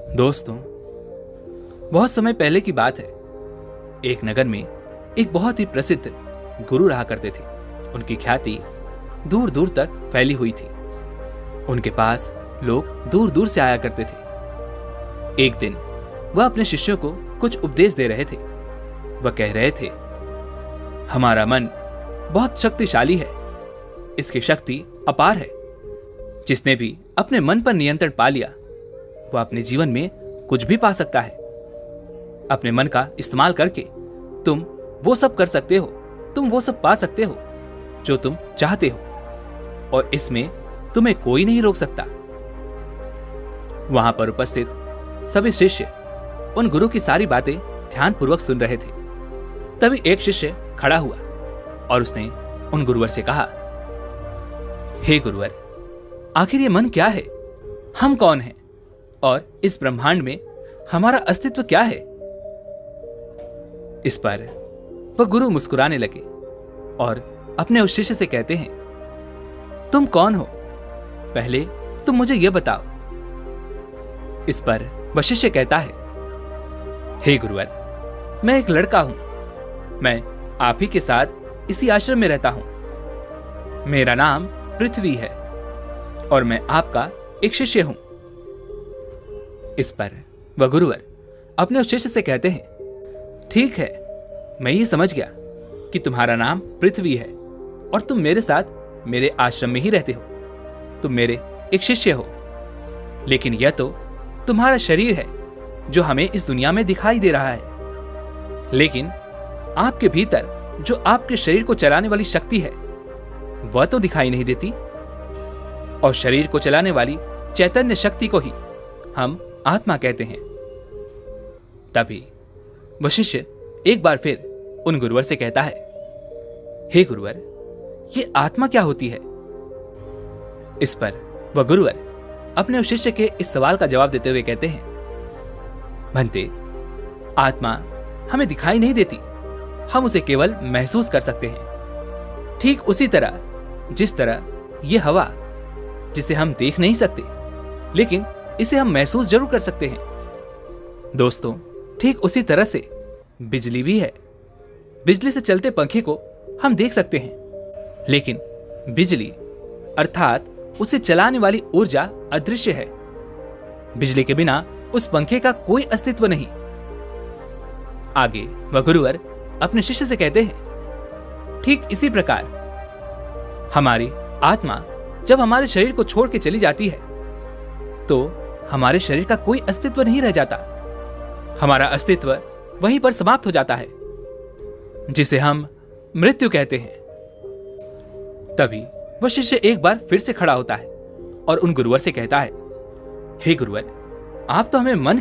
दोस्तों, बहुत समय पहले की बात है। एक नगर में एक बहुत ही प्रसिद्ध गुरु रहा करते थे। उनकी ख्याति दूर दूर तक फैली हुई थी। उनके पास लोग दूर दूर से आया करते थे। एक दिन वह अपने शिष्यों को कुछ उपदेश दे रहे थे। वह कह रहे थे, हमारा मन बहुत शक्तिशाली है, इसकी शक्ति अपार है। जिसने भी अपने मन पर नियंत्रण पा लिया वह अपने जीवन में कुछ भी पा सकता है। अपने मन का इस्तेमाल करके तुम वो सब कर सकते हो, तुम वो सब पा सकते हो जो तुम चाहते हो, और इसमें तुम्हें कोई नहीं रोक सकता। वहां पर उपस्थित सभी शिष्य उन गुरु की सारी बातें ध्यानपूर्वक सुन रहे थे। तभी एक शिष्य खड़ा हुआ और उसने उन गुरुवर से कहा, हे गुरुवर, आखिर ये मन क्या है? हम कौन हैं? और इस ब्रह्मांड में हमारा अस्तित्व क्या है? इस पर वह गुरु मुस्कुराने लगे और अपने उस शिष्य से कहते हैं, तुम कौन हो? पहले तुम मुझे यह बताओ। इस पर वह शिष्य कहता है, हे गुरुवर, मैं एक लड़का हूं। मैं आप ही के साथ इसी आश्रम में रहता हूं। मेरा नाम पृथ्वी है और मैं आपका एक शिष्य हूं। इस पर वह गुरुवर अपने उस शिष्य से कहते हैं, ठीक है, मैं ये समझ गया कि तुम्हारा नाम पृथ्वी है और तुम मेरे साथ मेरे आश्रम में ही रहते हो। तुम मेरे एक शिष्य हो, लेकिन यह तो तुम्हारा शरीर है जो हमें इस दुनिया में दिखाई दे रहा है। लेकिन आपके भीतर जो आपके शरीर को चलाने वाली शक्ति है वह तो दिखाई नहीं देती, और शरीर को चलाने वाली चैतन्य शक्ति को ही हम आत्मा कहते हैं। तभी वह शिष्य एक बार फिर उन गुरुवर से कहता है, हे गुरुवर, ये आत्मा क्या होती है? इस पर वह गुरुवर अपने उस शिष्य के इस सवाल का जवाब देते हुए कहते हैं, भंते, आत्मा हमें दिखाई नहीं देती, हम उसे केवल महसूस कर सकते हैं। ठीक उसी तरह जिस तरह यह हवा, जिसे हम देख नहीं सकते लेकिन इसे हम महसूस जरूर कर सकते हैं। दोस्तों, ठीक उसी तरह से बिजली भी है। बिजली से चलते पंखे को हम देख सकते हैं, लेकिन बिजली अर्थात उसे चलाने वाली ऊर्जा अदृश्य है। बिजली के बिना उस पंखे का कोई अस्तित्व नहीं। आगे वह गुरुवर अपने शिष्य से कहते हैं, ठीक इसी प्रकार हमारी आत्मा जब हमारे शरीर को छोड़ के चली जाती है तो हमारे शरीर का कोई अस्तित्व नहीं रह जाता। हमारा अस्तित्व वहीं पर समाप्त हो जाता है, जिसे हम मृत्यु कहते हैं। तभी वह शिष्य एक बार फिर से खड़ा होता है और उन गुरुवर से कहता है, हे गुरुवर, आप तो हमें मन